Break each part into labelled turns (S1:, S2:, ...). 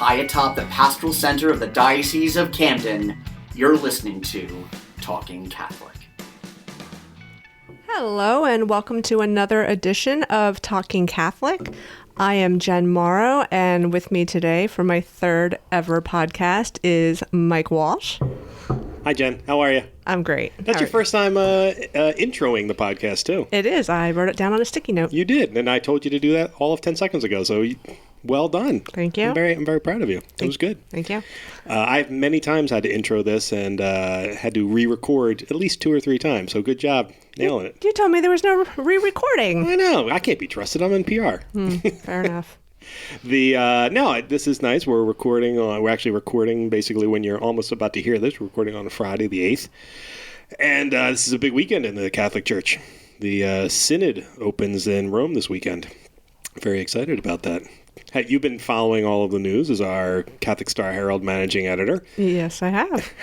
S1: high atop the pastoral center of the Diocese of Camden, you're listening to Talking Catholic.
S2: Hello, and welcome to another edition of Talking Catholic. I am Jen Mauro, and with me today for my third ever podcast is Mike Walsh.
S3: Hi, Jen. How are you?
S2: I'm great.
S3: That's your first time introing the podcast, too.
S2: It is. I wrote it down on a sticky note.
S3: You did, and I told you to do that all of 10 seconds ago, so well done.
S2: Thank you.
S3: I'm very proud of you. It was good.
S2: Thank you.
S3: I've many times had to intro this and had to re-record at least 2 or 3 times, so good job nailing it.
S2: You told me there was no re-recording.
S3: I know. I can't be trusted. I'm in PR.
S2: Fair enough.
S3: This is nice. We're actually recording basically when you're almost about to hear this. We're recording on Friday the 8th. And this is a big weekend in the Catholic Church. The Synod opens in Rome this weekend. Very excited about that. Have you been following all of the news as our Catholic Star Herald managing editor?
S2: Yes, I have.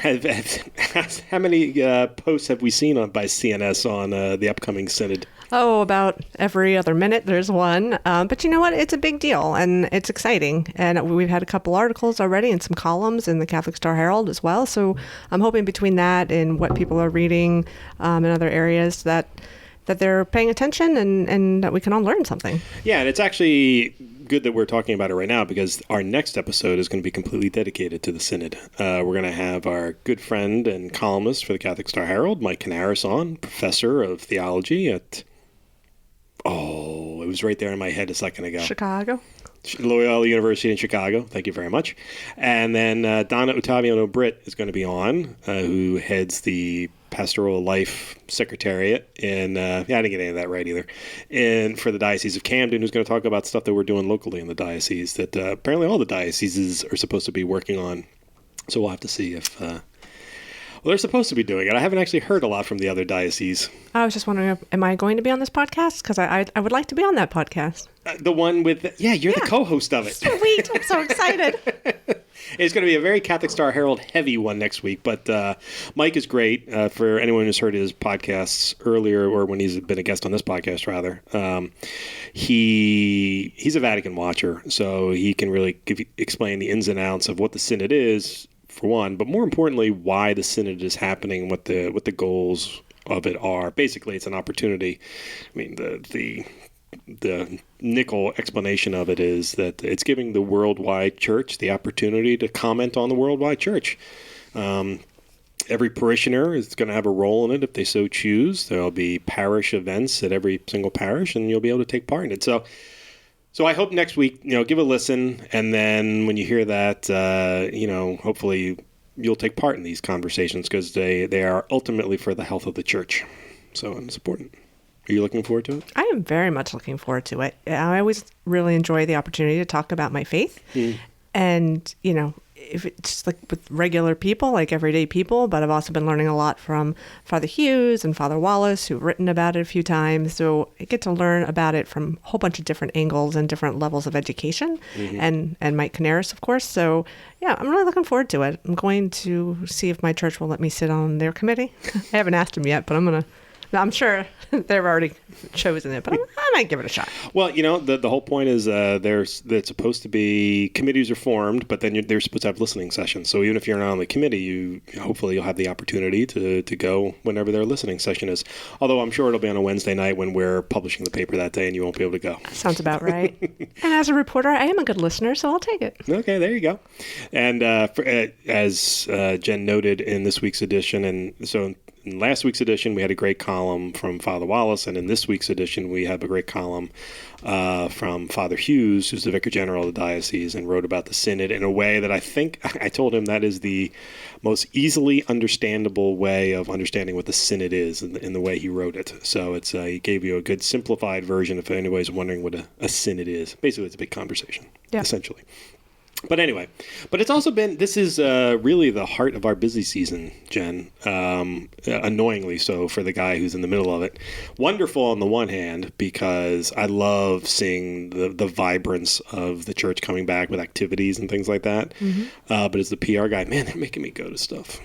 S3: How many posts have we seen by CNS on the upcoming Synod?
S2: Oh, about every other minute there's one. But you know what? It's a big deal, and it's exciting. And we've had a couple articles already and some columns in the Catholic Star Herald as well. So I'm hoping between that and what people are reading in other areas that they're paying attention and that we can all learn something. Yeah,
S3: and it's actually good that we're talking about it right now because our next episode is going to be completely dedicated to the Synod. We're going to have our good friend and columnist for the Catholic Star Herald, Mike Canaris, on, professor of theology at... Oh, it was right there in my head a second ago.
S2: Chicago.
S3: Loyola University in Chicago. Thank you very much. And then Donna Ottaviano-Britt is going to be on, who heads the Pastoral Life Secretariat in, I didn't get any of that right either, and for the Diocese of Camden, who's going to talk about stuff that we're doing locally in the diocese that apparently all the dioceses are supposed to be working on. So we'll have to see if... Well, they're supposed to be doing it. I haven't actually heard a lot from the other dioceses.
S2: I was just wondering, am I going to be on this podcast? Because I would like to be on that podcast.
S3: The one with... you're the co-host of it.
S2: Sweet. I'm so excited.
S3: It's going to be a very Catholic Star Herald heavy one next week, but Mike is great. For anyone who's heard his podcasts earlier, or when he's been a guest on this podcast, rather, he's a Vatican watcher, so he can really explain the ins and outs of what the Synod is, for one, but more importantly, why the Synod is happening, what the goals of it are. Basically, it's an opportunity. I mean, the nickel explanation of it is that it's giving the worldwide church the opportunity to comment on the worldwide church. Every parishioner is going to have a role in it if they so choose. There'll be parish events at every single parish, and you'll be able to take part in it. So I hope next week, give a listen, and then when you hear that, hopefully you'll take part in these conversations because they are ultimately for the health of the church. So it's important. Are you looking forward to it?
S2: I am very much looking forward to it. I always really enjoy the opportunity to talk about my faith. And, if it's like with regular people, like everyday people, but I've also been learning a lot from Father Hughes and Father Wallace, who've written about it a few times. So I get to learn about it from a whole bunch of different angles and different levels of education, and Mike Canaris, of course. So yeah, I'm really looking forward to it. I'm going to see if my church will let me sit on their committee. I haven't asked them yet, but I'm sure they've already chosen it, but I might give it a shot.
S3: Well, the whole point is there's supposed to be committees are formed, but then they're supposed to have listening sessions. So even if you're not on the committee, hopefully you'll have the opportunity to go whenever their listening session is. Although I'm sure it'll be on a Wednesday night when we're publishing the paper that day, and you won't be able to go.
S2: Sounds about right. And as a reporter, I am a good listener, so I'll take it.
S3: Okay, there you go. And as Jen noted in this week's edition, and so. In last week's edition, we had a great column from Father Wallace, and in this week's edition, we have a great column from Father Hughes, who's the Vicar General of the Diocese, and wrote about the Synod in a way that I think, I told him that is the most easily understandable way of understanding what the Synod is in the way he wrote it. So he gave you a good simplified version if anybody's wondering what a Synod is. Basically, it's a big conversation, essentially. But anyway, it's also been, this is really the heart of our busy season, Jen, annoyingly so for the guy who's in the middle of it. Wonderful on the one hand, because I love seeing the vibrance of the church coming back with activities and things like that. Mm-hmm. But as the PR guy, man, they're making me go to stuff.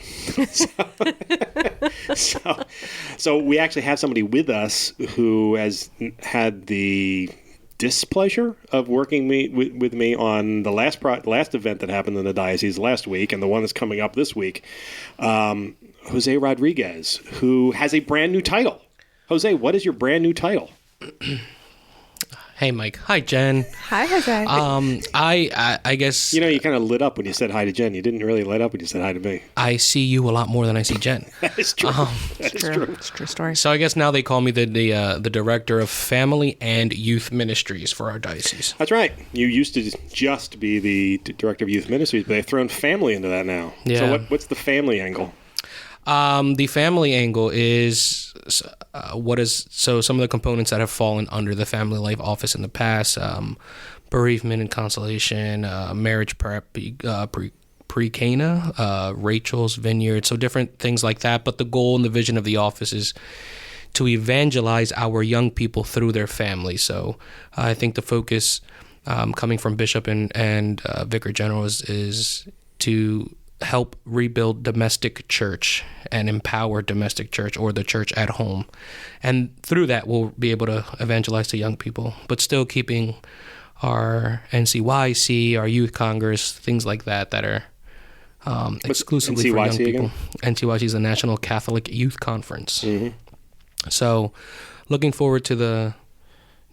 S3: So we actually have somebody with us who has had the displeasure of working with me on the last event that happened in the diocese last week and the one that's coming up this week. Jose Rodrigues, who has a brand new title. Jose, what is your brand new title?
S4: Hey, Mike. Hi, Jen.
S2: Hi, Jose.
S4: I guess...
S3: You kind of lit up when you said hi to Jen. You didn't really light up when you said hi to me.
S4: I see you a lot more than I see Jen.
S3: That is true.
S2: It's true. It's a true story.
S4: So I guess now they call me the director of family and youth ministries for our diocese.
S3: That's right. You used to just be the director of youth ministries, but they've thrown family into that now.
S4: Yeah.
S3: So what's the family angle?
S4: The family angle is some of the components that have fallen under the family life office in the past: bereavement and consolation, marriage prep, pre-Cana, Rachel's Vineyard, so different things like that. But the goal and the vision of the office is to evangelize our young people through their family. So I think the focus coming from Bishop and Vicar General is to help rebuild domestic church and empower domestic church or the church at home. And through that, we'll be able to evangelize to young people, but still keeping our NCYC, our youth congress, things like that are exclusively for young people. Again? NCYC is the National Catholic Youth Conference. Mm-hmm. So looking forward to the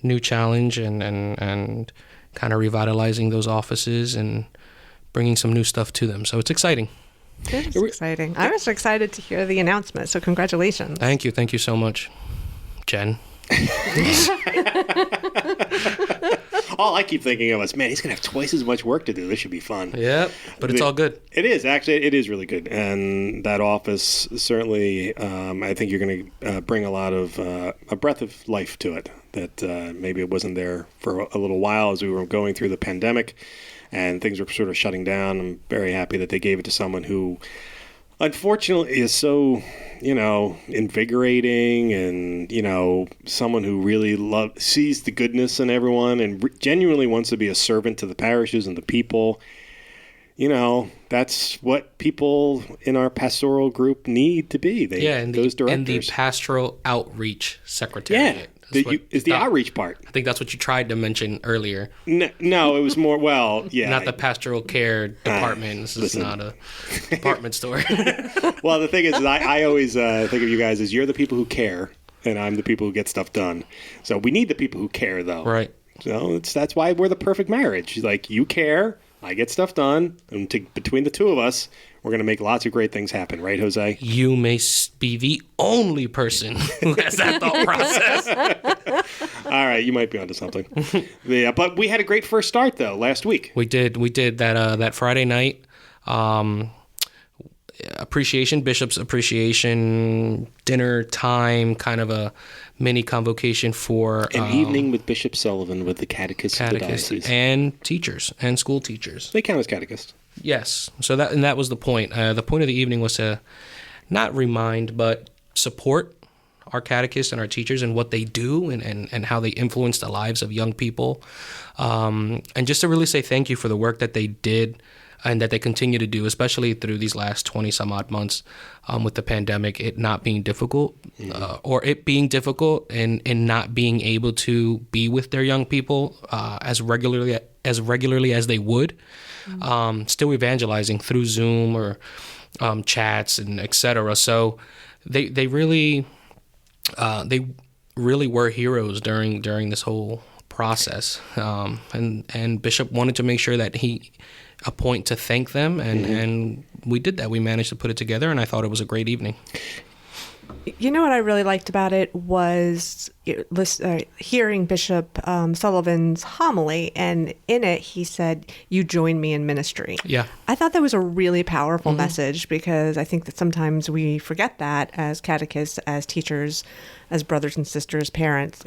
S4: new challenge and kind of revitalizing those offices and bringing some new stuff to them. So it's exciting.
S2: It is exciting. I was excited to hear the announcement, so congratulations.
S4: Thank you. Thank you so much, Jen.
S3: All I keep thinking of is, man, he's going to have twice as much work to do. This should be fun.
S4: Yeah, but it's all good.
S3: It is. Actually, it is really good. And that office, certainly, I think you're going to bring a lot of, a breath of life to it that maybe it wasn't there for a little while as we were going through the pandemic. And things were sort of shutting down. I'm very happy that they gave it to someone who, unfortunately, is so, invigorating and, someone who really sees the goodness in everyone and genuinely wants to be a servant to the parishes and the people. That's what people in our pastoral group need to be. Those directors.
S4: And the pastoral outreach secretariat.
S3: Yeah. The outreach part.
S4: I think that's what you tried to mention earlier.
S3: No, it was more,
S4: not the pastoral care department. This is not a department store.
S3: Well, the thing is I always think of you guys as you're the people who care, and I'm the people who get stuff done. So we need the people who care, though.
S4: Right.
S3: So that's why we're the perfect marriage. Like, you care, I get stuff done, and between the two of us, we're going to make lots of great things happen, right, Jose?
S4: You may be the only person who has that thought process.
S3: All right, you might be onto something. Yeah, but we had a great first start, though, last week.
S4: We did that Friday night. Bishop's appreciation dinner time, kind of a mini convocation for
S3: an evening with Bishop Sullivan with the catechist of the diocese.
S4: And teachers and school teachers.
S3: They count as catechists.
S4: Yes. So that was the point. The point of the evening was to not remind, but support our catechists and our teachers and what they do and how they influence the lives of young people. And just to really say thank you for the work that they did and that they continue to do, especially through these last 20 some odd months with the pandemic, it not being difficult or it being difficult and not being able to be with their young people as regularly as they would. Still evangelizing through Zoom or chats and etc. So they really were heroes during this whole process. And Bishop wanted to make sure that he appoint to thank them, and we did that. We managed to put it together, and I thought it was a great evening.
S2: You know what I really liked about it was hearing Bishop Sullivan's homily, and in it he said, "You join me in ministry."
S4: Yeah.
S2: I thought that was a really powerful message, because I think that sometimes we forget that as catechists, as teachers, as brothers and sisters, parents.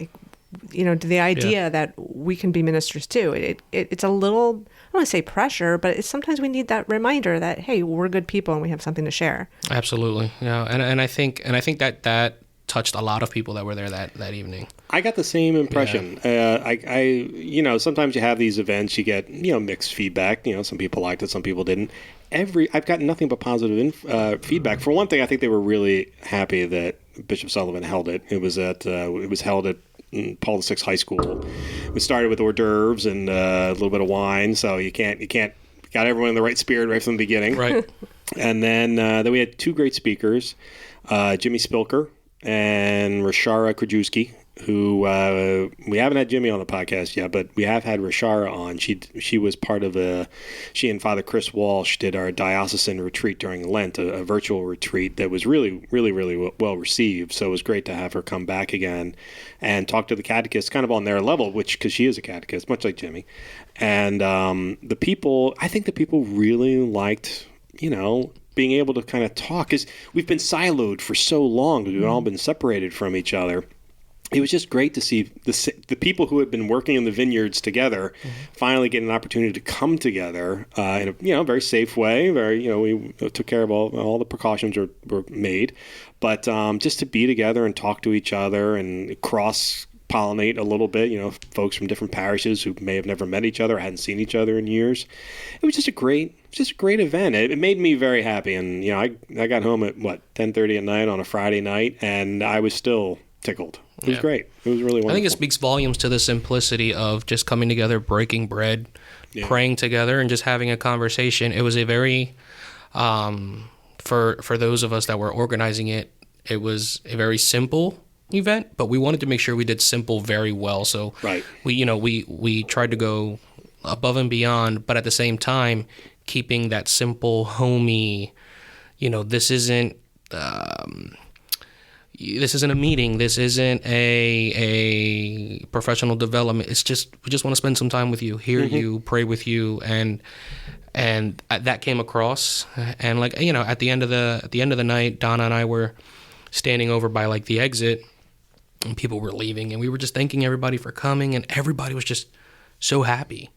S2: The idea that we can be ministers too. It's a little, I don't want to say pressure, but sometimes we need that reminder that, hey, we're good people and we have something to share.
S4: Absolutely. Yeah. And I think that touched a lot of people that were there that evening.
S3: I got the same impression. Yeah. Sometimes you have these events, you get, mixed feedback. Some people liked it, some people didn't. I've gotten nothing but positive feedback. For one thing, I think they were really happy that Bishop Sullivan held it. It was held at Paul VI High School. We started with hors d'oeuvres and a little bit of wine, so you can't got everyone in the right spirit right from the beginning.
S4: Right.
S3: And then we had two great speakers, Jimmy Spilker and Rashara Krajewski, who we haven't had Jimmy on the podcast yet, but we have had Rashara on. She was part of she and Father Chris Walsh did our diocesan retreat during Lent, a virtual retreat that was really, really, really well received. So it was great to have her come back again and talk to the catechists kind of on their level, because she is a catechist, much like Jimmy. And I think the people really liked, being able to kind of talk, because we've been siloed for so long. We've all been separated from each other. It was just great to see the people who had been working in the vineyards together finally get an opportunity to come together in a very safe way. We took care of all the precautions were made, but just to be together and talk to each other and cross-pollinate a little bit. Folks from different parishes who may have never met each other, hadn't seen each other in years. It was just a great event. It made me very happy, and I got home at 10:30 at night on a Friday night, and I was still tickled. It was great. It was really wonderful.
S4: I think it speaks volumes to the simplicity of just coming together, breaking bread, praying together, and just having a conversation. It was a very, for those of us that were organizing it, it was a very simple event, but we wanted to make sure we did simple very well. So we tried to go above and beyond, but at the same time, keeping that simple, homey, this isn't a meeting. This isn't a professional development. It's just, we just want to spend some time with you, hear you, pray with you. And that came across. And at the end of the night, Donna and I were standing over by the exit, and people were leaving, and we were just thanking everybody for coming, and everybody was just so happy.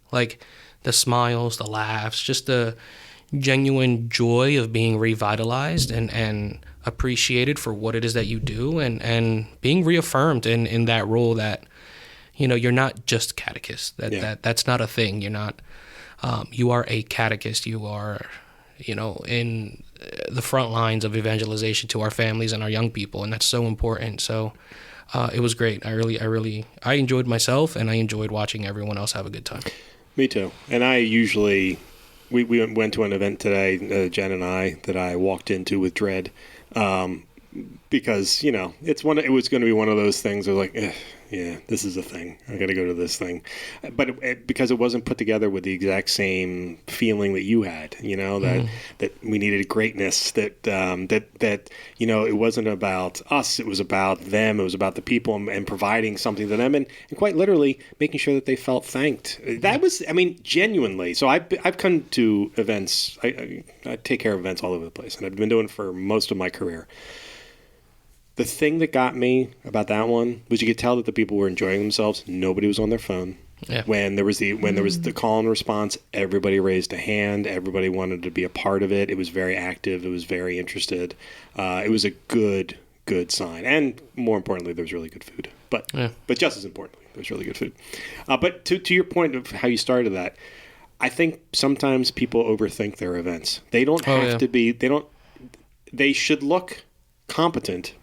S4: The smiles, the laughs, just the genuine joy of being revitalized and appreciated for what it is that you do, and being reaffirmed in that role that you're not just catechist. That's not a thing. You're not. You are a catechist. You are in the front lines of evangelization to our families and our young people, and that's so important. So it was great. I enjoyed myself, and I enjoyed watching everyone else have a good time.
S3: Me too. And I usually we went to an event today, Jen and I, that I walked into with dread. Because it was going to be one of those things where this is a thing. I got to go to this thing, but because it wasn't put together with the exact same feeling that you had, that we needed greatness, that it wasn't about us, it was about them, it was about the people, and providing something to them, and quite literally making sure that they felt thanked. That was, genuinely. So I've come to events. I take care of events all over the place, and I've been doing it for most of my career. The thing that got me about that one was you could tell that the people were enjoying themselves. Nobody was on their phone. Yeah. When there was the call and response, everybody raised a hand. Everybody wanted to be a part of it. It was very active. It was very interested. It was a good sign. And more importantly, there was really good food. But just as importantly, there was really good food. But to your point of how you started that, I think sometimes people overthink their events. They don't have to be. They should look competent.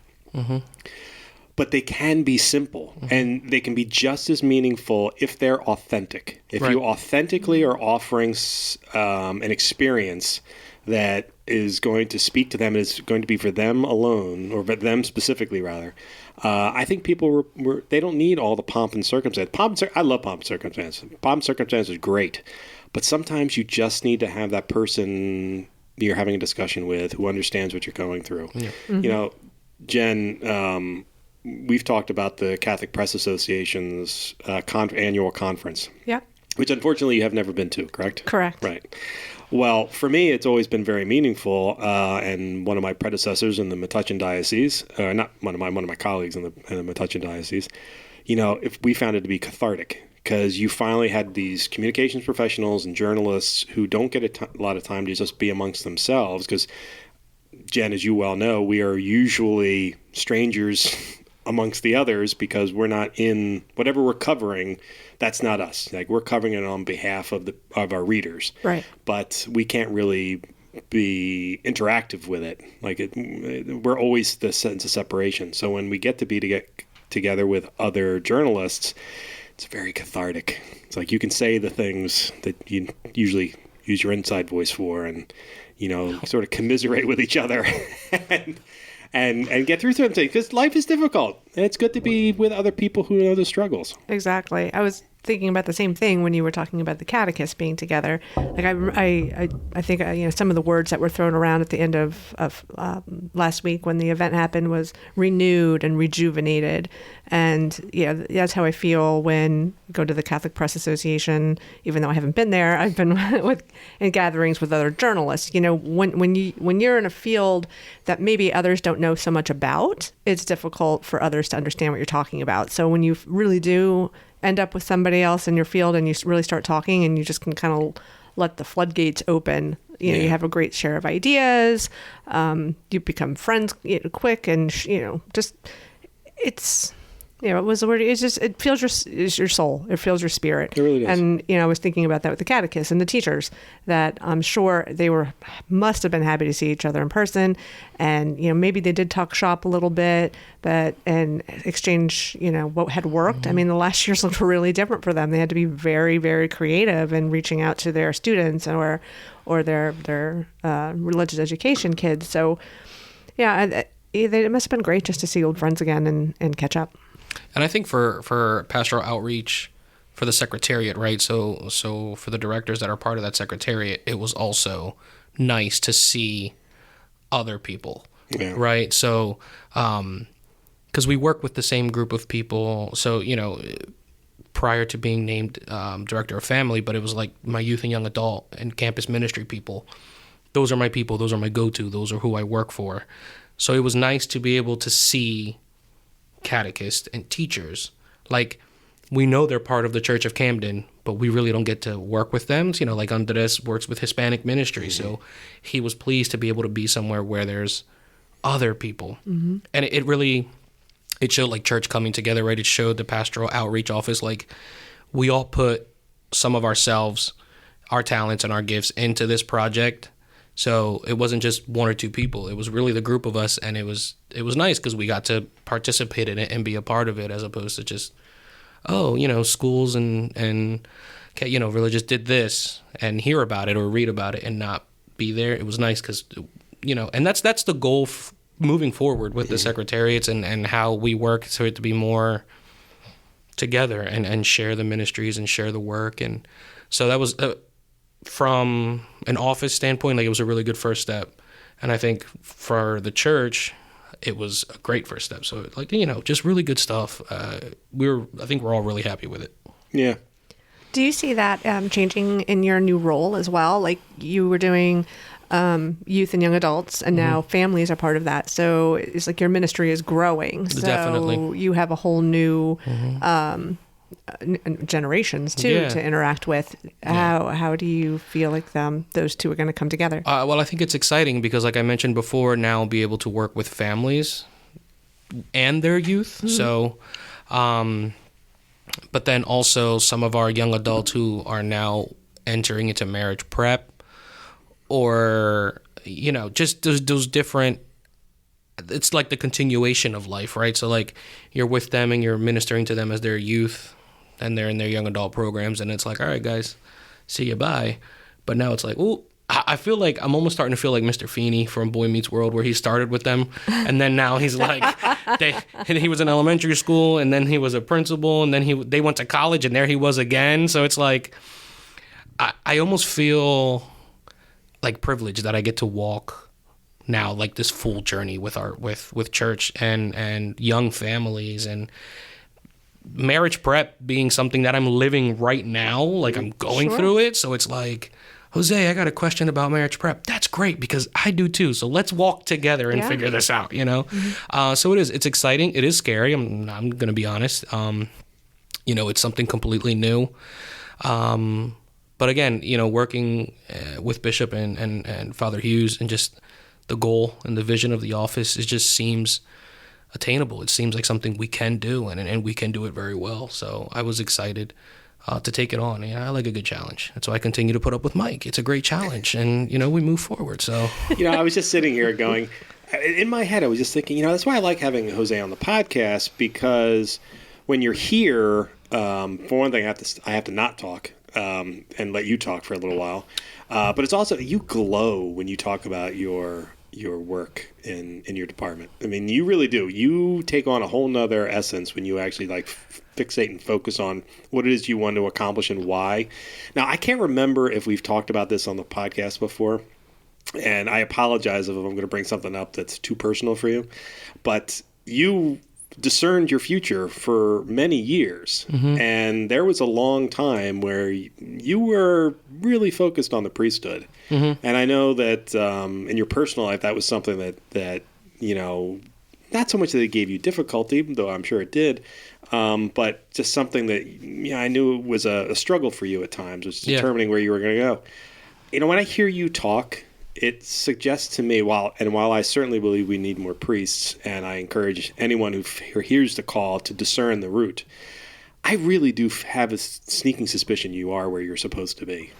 S3: But they can be simple, and they can be just as meaningful if they're authentic. If you authentically are offering an experience that is going to speak to them, is going to be for them alone, or for them specifically, rather. I think people they don't need all the pomp and circumstance. I love pomp and circumstance. Pomp and circumstance is great, but sometimes you just need to have that person you're having a discussion with who understands what you're going through. Yeah. Jen, we've talked about the Catholic Press Association's annual conference. Yeah. Which unfortunately you have never been to, correct?
S2: Correct.
S3: Right. Well, for me, it's always been very meaningful, and one of my predecessors in the Metuchen Diocese, not one of my colleagues in the Metuchen Diocese, if we found it to be cathartic, because you finally had these communications professionals and journalists who don't get a lot of time to just be amongst themselves, because Jen, as you well know, we are usually strangers amongst the others because we're not in whatever we're covering. That's not us. We're covering it on behalf of our readers. Right. But we can't really be interactive with it. We're always the sense of separation. So when we get together with other journalists, it's very cathartic. It's like you can say the things that you usually use your inside voice for, and sort of commiserate with each other and get through something, because life is difficult, and it's good to be with other people who know the struggles.
S2: Exactly. I was thinking about the same thing when you were talking about the catechist being together. Like I think some of the words that were thrown around at the end of last week when the event happened was renewed and rejuvenated, and that's how I feel when I go to the Catholic Press Association. Even though I haven't been there, I've been in gatherings with other journalists. When you're in a field that maybe others don't know so much about, it's difficult for others to understand what you're talking about. So when you really do end up with somebody else in your field and you really start talking, and you just can kind of let the floodgates open, you have a great share of ideas, you become friends quick, and just it's it fills your soul, it fills your spirit.
S3: It really does.
S2: And I was thinking about that with the catechists and the teachers, that I'm sure they must have been happy to see each other in person, and maybe they did talk shop a little bit, and exchange what had worked.
S3: Mm-hmm.
S2: I mean, the last years looked really different for them. They had to be very, very creative in reaching out to their students or their religious education kids. So it must have been great just to see old friends again and catch up.
S4: And I think for pastoral outreach, for the secretariat, right? So for the directors that are part of that secretariat, it was also nice to see other people, right? So, because we work with the same group of people. So, prior to being named director of family, but it was like my youth and young adult and campus ministry people. Those are my people. Those are my go-to. Those are who I work for. So it was nice to be able to see catechists and teachers. Like, we know they're part of the Church of Camden, but we really don't get to work with them. Like Andres works with Hispanic ministry, so he was pleased to be able to be somewhere where there's other people. Mm-hmm. And it showed like church coming together, right? It showed the pastoral outreach office, like we all put some of ourselves, our talents and our gifts into this project. So it wasn't just one or two people. It was really the group of us, and it was nice because we got to participate in it and be a part of it, as opposed to just, schools and religious did this and hear about it or read about it and not be there. It was nice because, and that's the goal moving forward with the secretariats and how we work so it to be more together and share the ministries and share the work. And so that was... from an office standpoint, like, it was a really good first step. And I think for the church, it was a great first step. So, like, just really good stuff. I think we're all really happy with it. Yeah.
S2: Do you see that changing in your new role as well? Like, you were doing youth and young adults, and now families are part of that. So it's like your ministry is growing. So
S4: definitely.
S2: You have a whole new generations too to interact with. How do you feel like those two are going to come together?
S4: Well, I think it's exciting because, like I mentioned before, now I'll be able to work with families and their youth. Mm-hmm. So, but then also some of our young adults who are now entering into marriage prep, or just those different. It's like the continuation of life, right? So like you're with them and you're ministering to them as their youth, and they're in their young adult programs, and it's like, all right, guys, see you, bye. But now it's like, ooh, I feel like I'm almost starting to feel like Mr. Feeney from Boy Meets World, where he started with them, and then now he's like, he was in elementary school, and then he was a principal, and then they went to college, and there he was again. So it's like, I almost feel like privileged that I get to walk now like this full journey with with church and young families, and marriage prep being something that I'm living right now, like I'm going through it. So it's like, Jose, I got a question about marriage prep. That's great because I do too. So let's walk together and figure this out, Mm-hmm. So it's exciting. It is scary. I'm going to be honest. It's something completely new. But again, working with Bishop and Father Hughes, and just the goal and the vision of the office, it just seems attainable. It seems like something we can do, and we can do it very well. So I was excited to take it on. I like a good challenge. That's why I continue to put up with Mike. It's a great challenge, and we move forward. So
S3: I was just sitting here going, in my head, I was just thinking, that's why I like having Jose on the podcast, because when you're here, for one thing, I have to not talk and let you talk for a little while. But it's also, you glow when you talk about your work in your department. I mean, you really do. You take on a whole nother essence when you actually fixate and focus on what it is you want to accomplish and why. Now, I can't remember if we've talked about this on the podcast before, and I apologize if I'm going to bring something up that's too personal for you, but you discerned your future for many years, and there was a long time where you were really focused on the priesthood. And I know that in your personal life, that was something that not so much that it gave you difficulty, though I'm sure it did, but just something that I knew was a struggle for you at times, was determining where you were going to go. When I hear you talk, it suggests to me, while I certainly believe we need more priests, and I encourage anyone who hears the call to discern the root, I really do have a sneaking suspicion you are where you're supposed to be.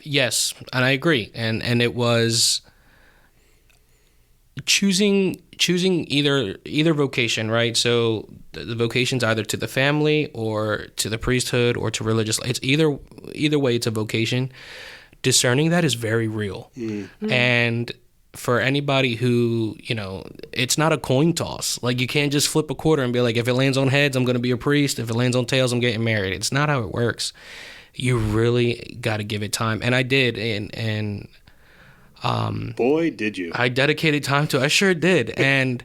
S4: Yes, and I agree. And it was choosing either vocation, right? So the vocation's either to the family or to the priesthood or to religious. It's either way, it's a vocation. Discerning that is very real. And for anybody who, it's not a coin toss. Like, you can't just flip a quarter and be like, if it lands on heads, I'm going to be a priest. If it lands on tails, I'm getting married. It's not how it works. You really got to give it time. And I did. And
S3: boy, did you.
S4: I dedicated time to it. I sure did. And,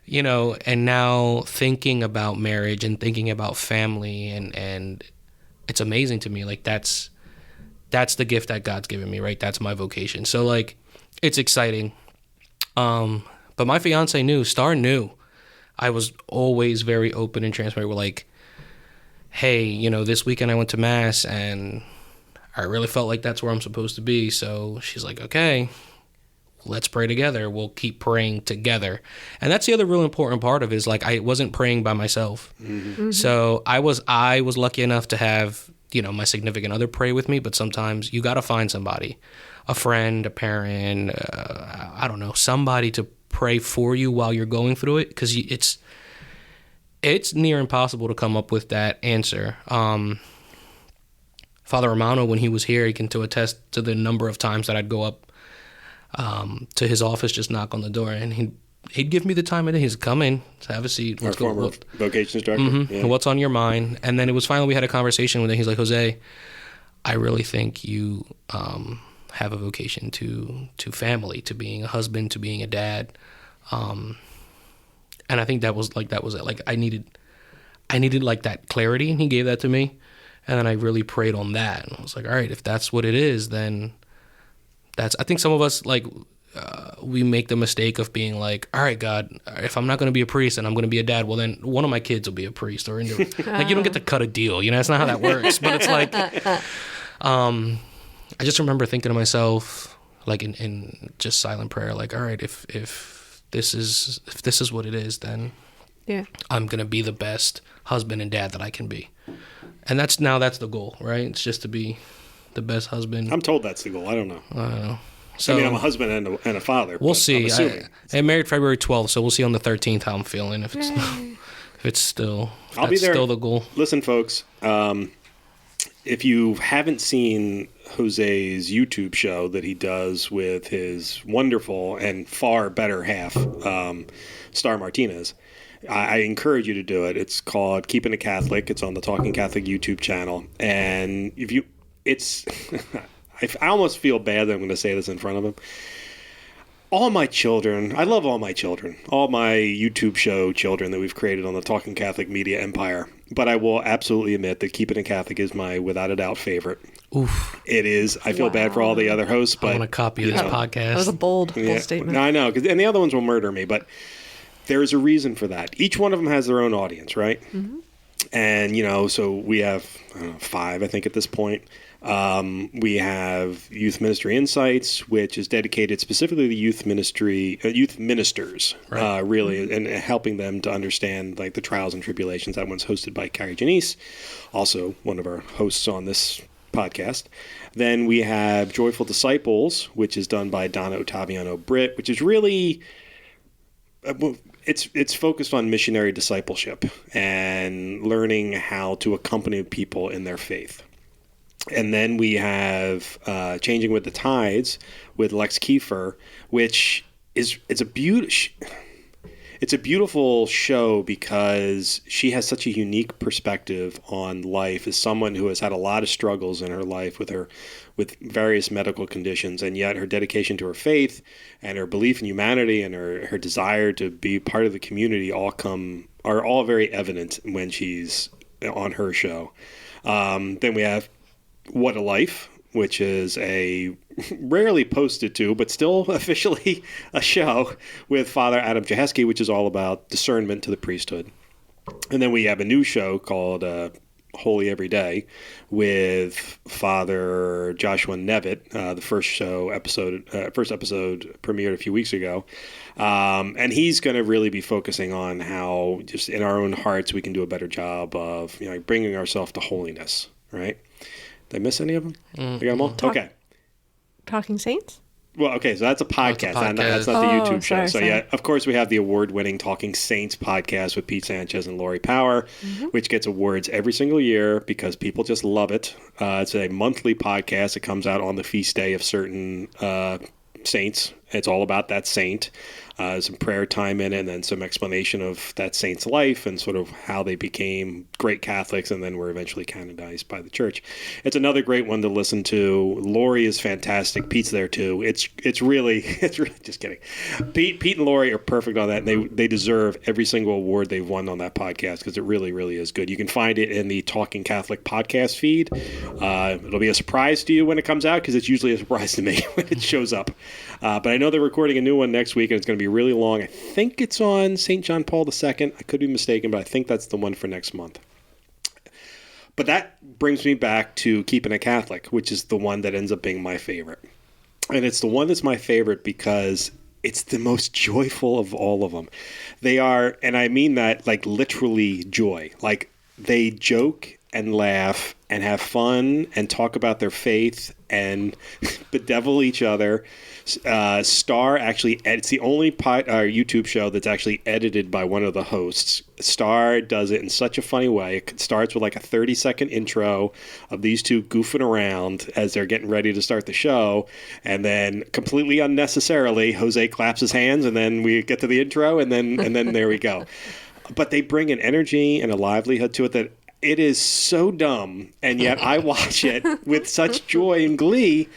S4: and now thinking about marriage and thinking about family, and it's amazing to me. Like, that's the gift that God's given me, right? That's my vocation. So, it's exciting. But my fiancée Star knew. I was always very open and transparent. We're like, hey, this weekend I went to Mass, and I really felt like that's where I'm supposed to be. So she's like, okay, let's pray together. We'll keep praying together. And that's the other real important part of it, is I wasn't praying by myself. So I was lucky enough to have my significant other pray with me, but sometimes you got to find somebody, a friend, a parent, I don't know, somebody to pray for you while you're going through it, because it's near impossible to come up with that answer. Father Romano, when he was here, he can attest to the number of times that I'd go up to his office, just knock on the door, and he'd give me the time of day. He'd come in, have a seat.
S3: Our former vocations director. Yeah.
S4: What's on your mind? And then it was finally, we had a conversation with him. He's like, Jose, I really think you have a vocation to family, to being a husband, to being a dad. And I think that was it. Like, I needed that clarity, and he gave that to me. And then I really prayed on that. And I was like, all right, if that's what it is, then I think some of us, we make the mistake of being like, all right, God, if I'm not going to be a priest and I'm going to be a dad, well, then one of my kids will be a priest. Or you don't get to cut a deal. That's not how that works. But it's like, I just remember thinking to myself, in just silent prayer, all right, if this is what it is, then I'm going to be the best husband and dad that I can be. And that's the goal, right? It's just to be the best husband.
S3: I'm told that's the goal. I don't know.
S4: So,
S3: I'm a husband and a father.
S4: We'll see. I'm married February 12th, so we'll see on the 13th how I'm feeling. If it's still
S3: I'll be there.
S4: Still the goal.
S3: Listen, folks, if you haven't seen Jose's YouTube show that he does with his wonderful and far better half, Star Martinez, I encourage you to do it. It's called Keeping It Catholic. It's on the Talking Catholic YouTube channel. And I almost feel bad that I'm going to say this in front of him. All my children, I love all my children, all my YouTube show children that we've created on the Talking Catholic media empire. But I will absolutely admit that Keeping It Catholic is my, without a doubt, favorite.
S4: Oof.
S3: It is. I feel bad for all the other hosts, but
S4: I want to copy this podcast.
S2: That was a bold statement.
S3: No, I know, and the other ones will murder me, but there's a reason for that. Each one of them has their own audience, right? Mm-hmm. And, so we have 5, I think, at this point. We have Youth Ministry Insights, which is dedicated specifically to youth ministers, right. Really, and helping them to understand the trials and tribulations. That one's hosted by Carrie Janice, also one of our hosts on this podcast. Then we have Joyful Disciples, which is done by Donna Ottaviano Britt, which is really it's focused on missionary discipleship and learning how to accompany people in their faith. And then we have Changing with the Tides with Lex Kiefer, which is it's a beautiful show because she has such a unique perspective on life as someone who has had a lot of struggles in her life with various medical conditions, and yet her dedication to her faith and her belief in humanity and her desire to be part of the community are all very evident when she's on her show. Then we have What a Life, which is a rarely posted to, but still officially a show with Father Adam Jaheski, which is all about discernment to the priesthood. And then we have a new show called Holy Every Day with Father Joshua Nevitt. The first episode premiered a few weeks ago. And he's going to really be focusing on how just in our own hearts we can do a better job of bringing ourselves to holiness, right? Did I miss any of them? I got them all? Okay.
S2: Talking Saints?
S3: Well, okay, so that's a podcast. That's not the YouTube show. Sorry. Yeah, of course, we have the award-winning Talking Saints podcast with Pete Sanchez and Lori Power, which gets awards every single year because people just love it. It's a monthly podcast. It comes out on the feast day of certain saints. It's all about that saint. Some prayer time in it, and then some explanation of that saint's life and sort of how they became great Catholics and then were eventually canonized by the church. It's another great one to listen to. Lori is fantastic. Pete's there too. It's really just kidding. Pete and Lori are perfect on that. And they deserve every single award they've won on that podcast because it really, really is good. You can find it in the Talking Catholic podcast feed. It'll be a surprise to you when it comes out because it's usually a surprise to me when it shows up. But I know they're recording a new one next week, and it's going to be really long. I think it's on St. John Paul II. I could be mistaken, but I think that's the one for next month. But that brings me back to Keeping It Catholic, which is the one that ends up being my favorite. And it's the one that's my favorite because it's the most joyful of all of them. They are, and I mean that like literally joy. Like they joke and laugh and have fun and talk about their faith and bedevil each other. Star actually, it's the only YouTube show that's actually edited by one of the hosts. Star does it in such a funny way. It starts with like a 30-second intro of these two goofing around as they're getting ready to start the show. And then completely unnecessarily, Jose claps his hands and then we get to the intro and then there we go. But they bring an energy and a livelihood to it that it is so dumb, and yet I watch it with such joy and glee.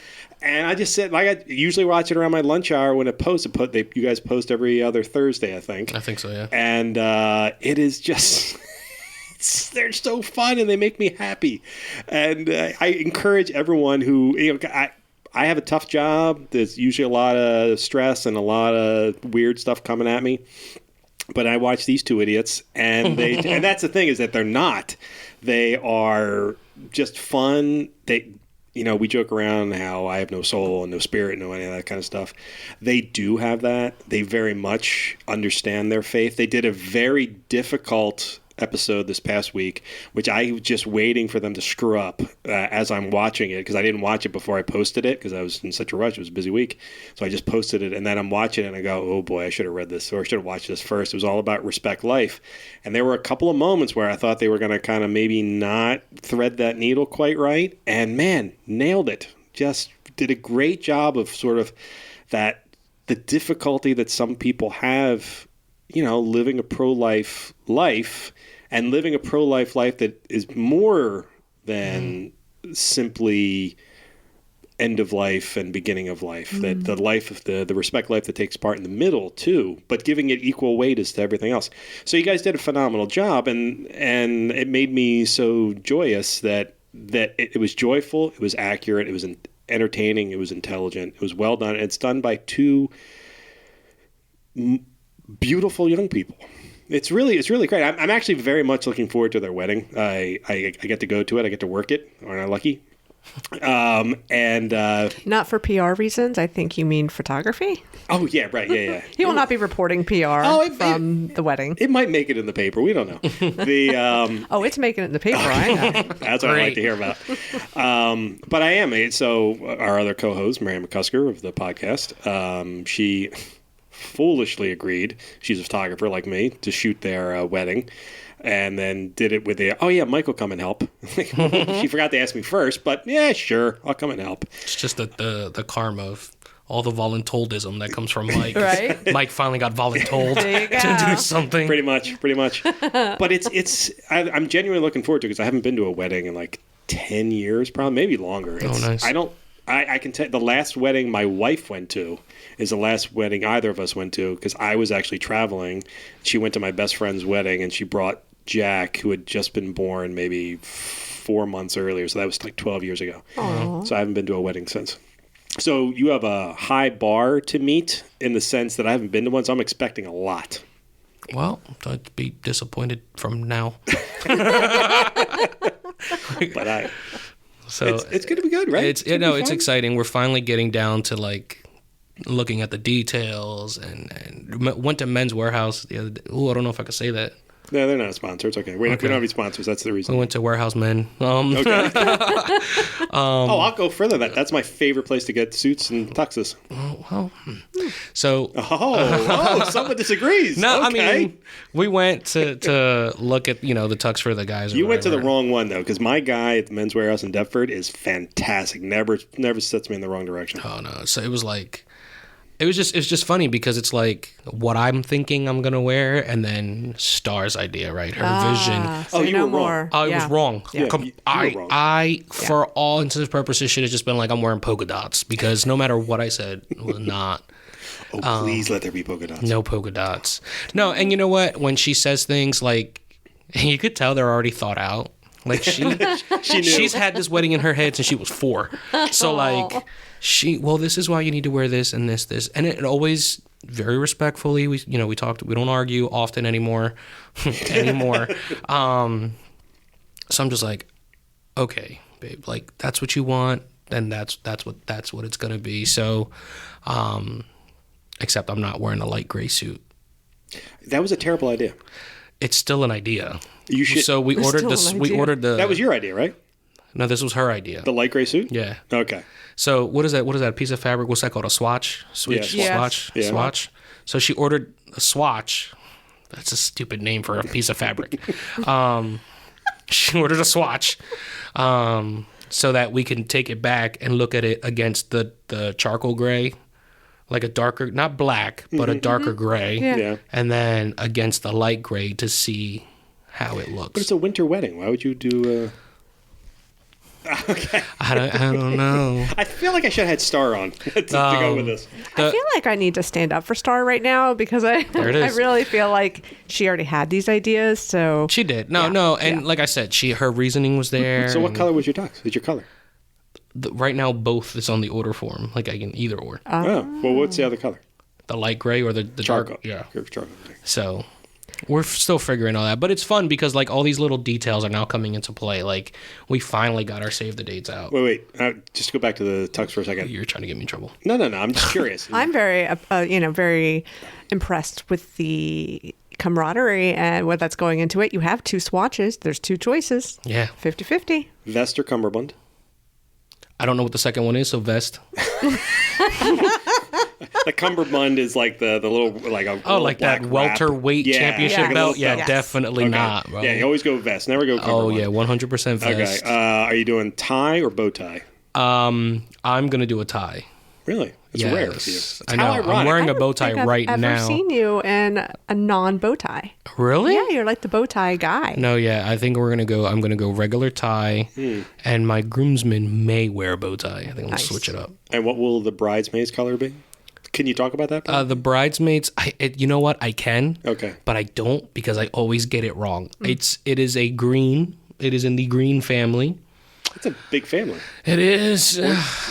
S3: And I just sit, like I usually watch it around my lunch hour when it posts. You guys post every other Thursday, I think.
S4: I think so, yeah.
S3: And it is just, they're so fun and they make me happy. And I encourage everyone who, I have a tough job. There's usually a lot of stress and a lot of weird stuff coming at me. But I watch these two idiots, and and that's the thing is that they're not. They are just fun. We joke around how I have no soul and no spirit, no any of that kind of stuff. They do have that. They very much understand their faith. They did a very difficult episode this past week, which I was just waiting for them to screw up as I'm watching it because I didn't watch it before I posted it because I was in such a rush. It was a busy week. So I just posted it, and then I'm watching it and I go, oh boy, I should have read this or I should have watched this first. It was all about respect life. And there were a couple of moments where I thought they were going to kind of maybe not thread that needle quite right. And man, nailed it. Just did a great job of sort of the difficulty that some people have, living a pro-life life. And living a pro-life life that is more than simply end of life and beginning of life. That the life of the respect life that takes part in the middle too, but giving it equal weight as to everything else. So you guys did a phenomenal job, and it made me so joyous that it was joyful, it was accurate, it was entertaining, it was intelligent, it was well done. It's done by two beautiful young people. It's really great. I'm actually very much looking forward to their wedding. I get to go to it. I get to work it. Aren't I lucky? And
S2: Not for PR reasons. I think you mean photography.
S3: oh yeah, right, yeah.
S2: He will not be reporting PR from the wedding.
S3: It might make it in the paper. We don't know. The
S2: Oh, it's making it in the paper. I know.
S3: that's what I like to hear about. But I am. So our other co-host, Mary McCusker of the podcast, she foolishly agreed. She's a photographer like me to shoot their wedding. And then did it with the, oh yeah, Mike will come and help. She forgot to ask me first, but yeah, sure, I'll come and help.
S4: It's just the karma of all the voluntoldism that comes from Mike.
S2: Right.
S4: Mike finally got voluntold
S2: There you go.
S4: to do something.
S3: Pretty much. But I'm genuinely looking forward to it because I haven't been to a wedding in like 10 years, probably, maybe longer.
S4: Nice.
S3: I can tell the last wedding my wife went to is the last wedding either of us went to because I was actually traveling. She went to my best friend's wedding and she brought Jack, who had just been born maybe 4 months earlier. So that was like 12 years ago.
S2: Aww.
S3: So I haven't been to a wedding since. So you have a high bar to meet in the sense that I haven't been to one, so I'm expecting a lot.
S4: Well, I'd be disappointed from now.
S3: But
S4: So
S3: it's going to be good, right?
S4: It's exciting. We're finally getting down to like looking at the details and went to Men's Warehouse the other day. Oh, I don't know if I could say that.
S3: No, they're not a sponsor. It's okay. We don't have any sponsors. That's the reason.
S4: We went to Warehouse Men.
S3: Okay. I'll go further. That's my favorite place to get suits and tuxes.
S4: So.
S3: Someone disagrees.
S4: No,
S3: okay.
S4: I mean, we went to look at, the tux for the guys.
S3: You went to the wrong one, though, because my guy at the Men's Warehouse in Deptford is fantastic. Never sets me in the wrong direction.
S4: Oh, no. So it was like. It was just funny because it's like what I'm thinking I'm gonna wear, and then Star's idea, right? Her vision.
S2: So
S3: you were
S2: more.
S3: wrong.
S4: It was wrong.
S3: Yeah, you were wrong.
S4: I for all intents and purposes, should have just been like, I'm wearing polka dots because no matter what I said, it was not.
S3: Oh, please let there be polka dots.
S4: No polka dots. No, and you know what? When she says things like, you could tell they're already thought out. Like she knew. She's had this wedding in her head since she was 4. So like. This is why you need to wear this and this, and it always very respectfully. We talked. We don't argue often anymore. So I'm just like, okay, babe, like that's what you want, then that's what it's gonna be. So, except I'm not wearing a light gray suit.
S3: That was a terrible idea.
S4: It's still an idea.
S3: You should.
S4: So we ordered this. We ordered the.
S3: That was your idea, right?
S4: No, this was her idea.
S3: The light gray suit?
S4: Yeah.
S3: Okay.
S4: So what is that? What is that? A piece of fabric? What's that called? A swatch?
S3: Yes.
S4: Swatch?
S3: Yeah.
S4: Swatch? So she ordered a swatch. That's a stupid name for a piece of fabric. She ordered a swatch so that we can take it back and look at it against the charcoal gray. Like a darker, not black, but a darker gray.
S3: Yeah.
S4: And then against the light gray to see how it looks.
S3: But it's a winter wedding. Why would you do... Okay.
S4: I don't know.
S3: I feel like I should have had Star on to go with this.
S2: I feel like I need to stand up for Star right now because I really feel like she already had these ideas. So
S4: she did. No, and like I said, her reasoning was there.
S3: So what color was your tux? What's your color?
S4: Right now, both is on the order form. Like I can either or.
S3: Well, what's the other color?
S4: The light gray or the
S3: charcoal?
S4: Dark, yeah.
S3: Charcoal.
S4: So we're still figuring all that, but it's fun because like all these little details are now coming into play. Like we finally got our save the dates out.
S3: Wait. Just go back to the tux for a second.
S4: You're trying to get me in trouble.
S3: No. I'm just curious.
S2: I'm very, very impressed with the camaraderie and what that's going into it. You have 2 swatches. There's 2 choices.
S4: Yeah.
S2: 50-50.
S3: Vest or cummerbund?
S4: I don't know what the second one is, so vest.
S3: The cummerbund is like the little like a
S4: like that welterweight championship belt. Yeah, definitely not, bro.
S3: Yeah, you always go vest, never go cummerbund.
S4: Oh yeah, 100% vest.
S3: Okay. Are you doing tie or bow tie?
S4: I'm gonna do a tie.
S3: Really? It's rare for you.
S4: I know. I'm wearing a bow tie right now.
S2: I've seen you in a non-bow tie.
S4: Really?
S2: Yeah, you're like the bow tie guy.
S4: No, yeah. I think I'm gonna go regular tie, and my groomsmen may wear a bow tie. I think we'll switch it up.
S3: And what will the bridesmaids' color be? Can you talk about that?
S4: The bridesmaids, you know what? I can.
S3: Okay.
S4: But I don't because I always get it wrong. It is a green. It is in the green family.
S3: It's a big family.
S4: It is,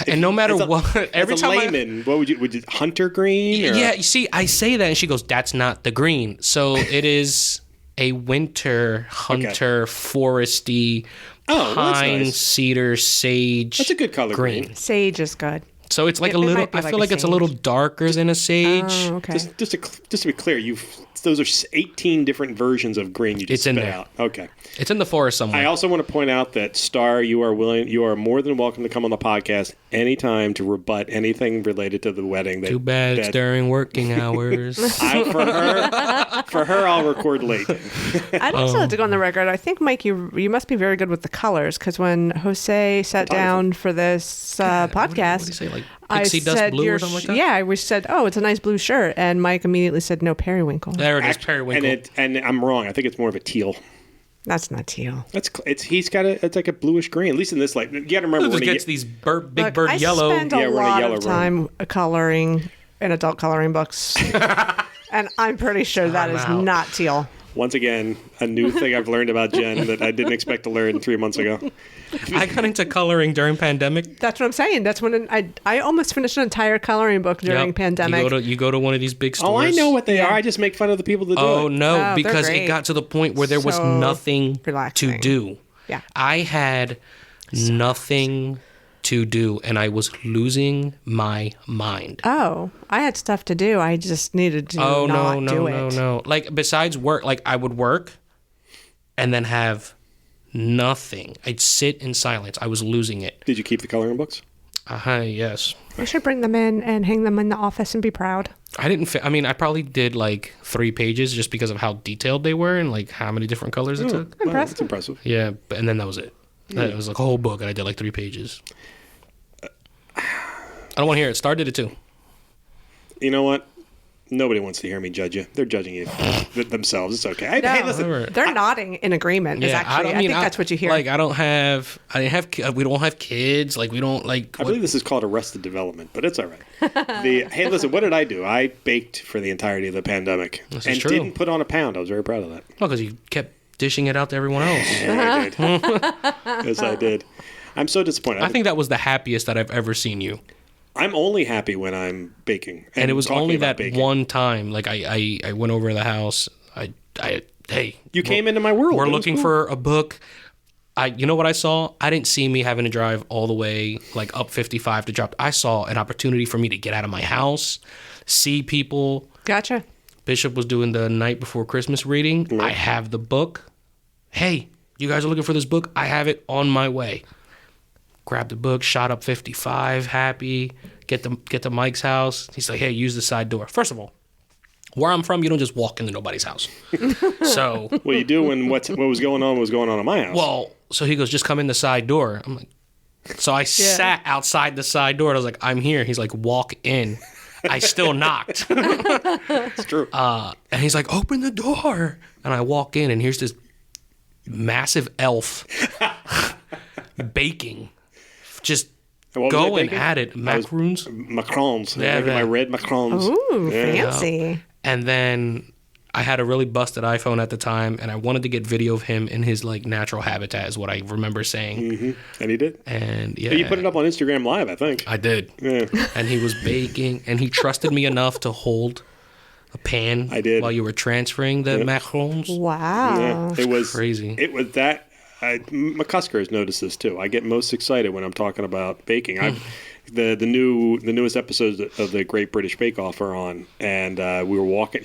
S4: and no matter what, every time
S3: layman, what would you hunter green? Or?
S4: Yeah, you see, I say that, and she goes, "That's not the green." So it is. a winter hunter foresty pine, cedar, sage.
S3: That's a good color green.
S2: Sage is good.
S4: So it's like a little. I feel like it's a little darker than a sage.
S2: Oh, okay.
S3: Just to be clear, those are 18 different versions of green you just spit out. Okay.
S4: It's in the forest somewhere.
S3: I also want to point out that Star, you are more than welcome to come on the podcast anytime to rebut anything related to the wedding.
S4: Too bad it's during working hours.
S3: For her, I'll record late.
S2: I'd also like to go on the record. I think, Mike, you must be very good with the colors, because when Jose sat down for this podcast,
S4: what did he say, like pixie dust blue or something like that?
S2: Yeah, we said, oh, it's a nice blue shirt, and Mike immediately said, no, periwinkle.
S4: There it is, periwinkle.
S3: And I'm wrong. I think it's more of a teal.
S2: That's not teal.
S3: It's like a bluish green. At least in this light. You got to remember
S4: it gets these big bird yellow.
S2: I spent a lot of time coloring in adult coloring books, and I'm pretty sure that is not teal.
S3: Once again, a new thing I've learned about Jen that I didn't expect to learn 3 months ago.
S4: I got into coloring during pandemic.
S2: That's what I'm saying. That's when I almost finished an entire coloring book during pandemic.
S4: You go to one of these big stores.
S3: Oh, I know what they are. I just make fun of the people that do it.
S4: Oh, no, because it got to the point where there was nothing to do.
S2: Yeah.
S4: I had nothing to do, and I was losing my mind.
S2: Oh, I had stuff to do. I just needed to not do it.
S4: No. Like, besides work, like, I would work and then have nothing. I'd sit in silence. I was losing it.
S3: Did you keep the coloring books?
S4: Yes.
S2: We should bring them in and hang them in the office and be proud.
S4: I probably did like 3 pages just because of how detailed they were and like how many different colors it took.
S3: Wow, that's impressive.
S4: Yeah, and then that was it. It was like a whole book, and I did like 3 pages. I don't want to hear it. Star did it too.
S3: You know what? Nobody wants to hear me judge you. They're judging you themselves. It's okay. Hey, listen.
S2: They're nodding in agreement.
S4: Yeah,
S2: I think that's what you hear.
S4: Like, we don't have kids. Like, we don't like.
S3: I believe this is called Arrested Development, but it's all right. Hey, listen, what did I do? I baked for the entirety of the pandemic and didn't put on a pound. I was very proud of that.
S4: Well, because you kept dishing it out to everyone else.
S3: Yeah, I did. Yes, I did. I'm so disappointed.
S4: I think that was the happiest that I've ever seen you.
S3: I'm only happy when I'm baking.
S4: And it was only that one time. Like, I went over to the house. Hey.
S3: You came into my world.
S4: We're looking for a book. You know what I saw? I didn't see me having to drive all the way, like, up 55 to drop. I saw an opportunity for me to get out of my house, see people.
S2: Gotcha.
S4: Bishop was doing the night before Christmas reading. Mm-hmm. I have the book. Hey, you guys are looking for this book? I have it on my way. Grab the book, shot up 55, happy, get to Mike's house. He's like, hey, use the side door. First of all, where I'm from, you don't just walk into nobody's house. So,
S3: well, you do when what was going on in my house.
S4: Well, so he goes, just come in the side door. I'm like, so I sat outside the side door. And I was like, I'm here. He's like, walk in. I still knocked.
S3: It's true.
S4: And he's like, open the door. And I walk in, and here's this massive elf baking. Just going at it. Macaroons?
S3: Macarons. Yeah, my red macarons.
S2: Ooh, fancy.
S4: And then I had a really busted iPhone at the time, and I wanted to get video of him in his like natural habitat is what I remember saying.
S3: Mm-hmm. And he did.
S4: And yeah.
S3: But you put it up on Instagram Live, I think.
S4: I did.
S3: Yeah.
S4: And he was baking, and he trusted me enough to hold a pan while you were transferring the macarons.
S2: Wow.
S3: Yeah. It was
S4: crazy.
S3: It was that. McCusker has noticed this too. I get most excited when I'm talking about baking. The newest episodes of the Great British Bake Off are on, and we were walking.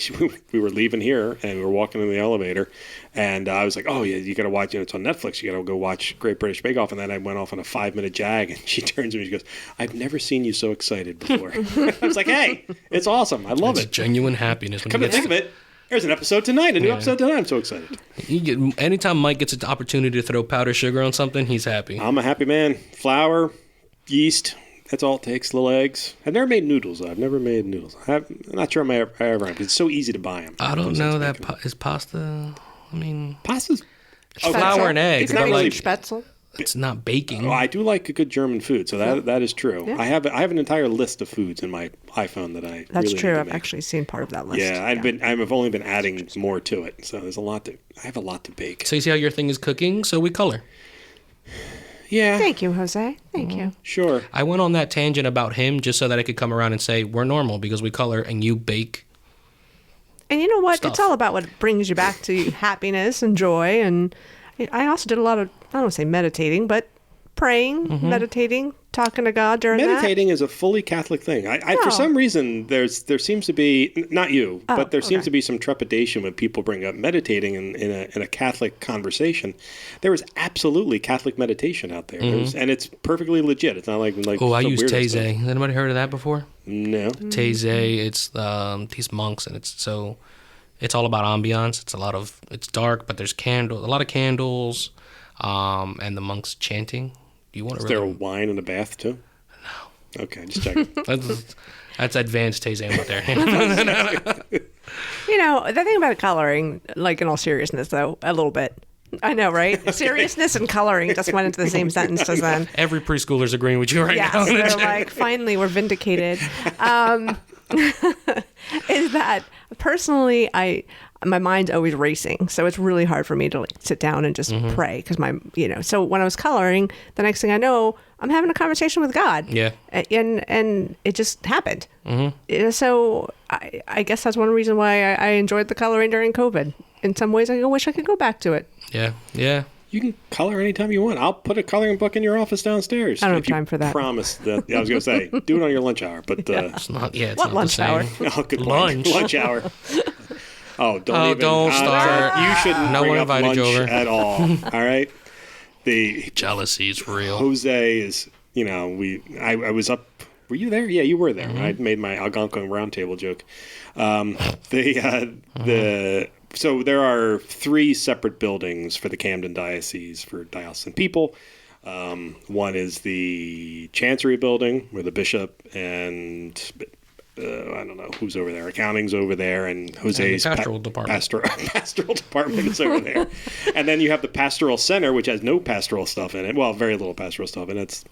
S3: We were leaving here, and we were walking in the elevator, and I was like, "Oh yeah, you got to watch it. It's on Netflix. You got to go watch Great British Bake Off." And then I went off on a 5-minute jag, and she turns to me and she goes, "I've never seen you so excited before." I was like, "Hey, it's awesome. I love it.
S4: Genuine happiness."
S3: Come to think of it. There's an episode tonight, a new episode tonight. I'm so excited.
S4: Anytime Mike gets an opportunity to throw powdered sugar on something, he's happy.
S3: I'm a happy man. Flour, yeast, that's all it takes. Little eggs. I've never made noodles, though. I've never made noodles. I'm not sure I ever have. It's so easy to buy them.
S4: I don't know that. Is pasta,
S3: Pasta's
S4: flour and eggs.
S2: It's not
S4: like
S2: Spätzle.
S4: It's not baking.
S3: Oh, I do like a good German food, so that is true. Yeah. I have an entire list of foods in my iPhone that I.
S2: That's
S3: really
S2: true.
S3: I've
S2: actually seen part of that list.
S3: Yeah, I've only been adding more to it, so there's a lot I have a lot to bake.
S4: So you see how your thing is cooking, so we color.
S3: Yeah.
S2: Thank you, Jose. Thank you.
S3: Sure.
S4: I went on that tangent about him just so that I could come around and say we're normal because we color and you bake.
S2: And you know what?
S4: stuff.
S2: It's all about what brings you back to happiness and joy. And I also did a lot of, I don't want to say meditating, but praying, meditating, talking to God during
S3: Meditating is a fully Catholic thing. I for some reason, there seems to be, not you, but there seems to be some trepidation when people bring up meditating in a Catholic conversation. There is absolutely Catholic meditation out there. And it's perfectly legit. It's not like
S4: Oh, I
S3: some
S4: use
S3: weirdo
S4: Taizé.
S3: stuff.
S4: Has anybody heard of that before?
S3: No.
S4: Taizé, it's these monks, and it's all about ambiance. It's dark, but there's a lot of candles, and the monks chanting. Do you want to?
S3: Is there a wine in the bath too?
S4: No.
S3: Okay, just checking.
S4: That's advanced Taizé right there.
S2: You know, the thing about coloring, like in all seriousness, though, a little bit. I know, right? Seriousness and coloring just went into the same sentence just then.
S4: Every preschooler's agreeing with you right
S2: Yes,
S4: now.
S2: they're like, finally, we're vindicated. Is that personally, my mind's always racing, so it's really hard for me to like sit down and just pray because so when I was coloring, the next thing I know, I'm having a conversation with God.
S4: Yeah.
S2: And it just happened. So I guess that's one reason why I enjoyed the coloring during COVID. In some ways, I wish I could go back to it.
S4: Yeah.
S3: You can color anytime you want. I'll put a coloring book in your office downstairs.
S2: I don't have time for that.
S3: Promise that. I was going to say, do it on your lunch hour, but
S4: It's not. Yeah. It's
S2: What
S4: not
S2: lunch
S4: the same.
S2: hour?
S3: oh, good
S4: Lunch.
S3: point. Lunch hour. Oh, don't
S4: start.
S3: You shouldn't
S4: No
S3: bring
S4: one
S3: up
S4: invited
S3: lunch
S4: you over.
S3: at all. All right. The
S4: Jealousy is real.
S3: Jose is. I was up. Were you there? Yeah, you were there. I made my Algonquin roundtable joke. So there are 3 separate buildings for the Camden Diocese for diocesan people. One is the Chancery building where the bishop and I don't know who's over there. Accounting's over there, and Jose's
S4: pastoral department.
S3: Pastoral department is over there. And then you have the pastoral center, which has no pastoral stuff in it. Well, very little pastoral stuff, and it's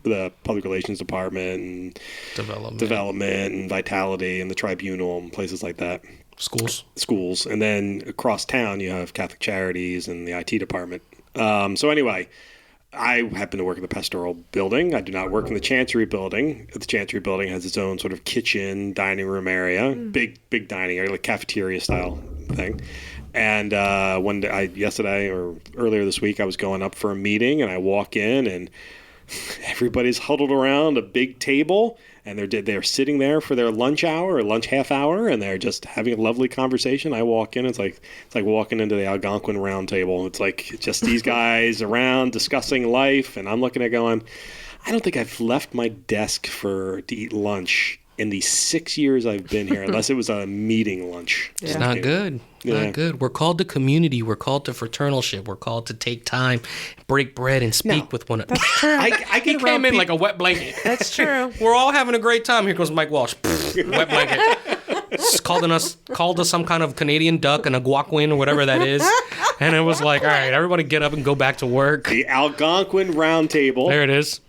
S3: the public relations department, and development, and vitality, and the tribunal, and places like that. Schools, and then across town you have Catholic Charities and the IT department. So anyway, I happen to work in the pastoral building. I do not work in the Chancery building. The Chancery building has its own sort of kitchen, dining room area, big dining area, like cafeteria style thing. And one day, yesterday or earlier this week, I was going up for a meeting, and I walk in, and everybody's huddled around a big table, and they're sitting there for their lunch hour or lunch half hour, and they're just having a lovely conversation. I walk in, it's like walking into the Algonquin round table. It's like just these guys around discussing life, and I'm looking at going, I don't think I've left my desk to eat lunch in the 6 years I've been here, unless it was a meeting lunch.
S4: It's not good. Not good. We're called to community. We're called to fraternalship. We're called to take time, break bread, and speak with one another.
S2: That's true.
S3: I
S4: He
S3: get
S4: came in like a wet blanket.
S2: That's true.
S4: We're all having a great time. Here goes Mike Walsh. Wet blanket. Called us some kind of Canadian duck and a guaquin or whatever that is. And it was like, all right, everybody get up and go back to work.
S3: The Algonquin Round Table.
S4: There it is.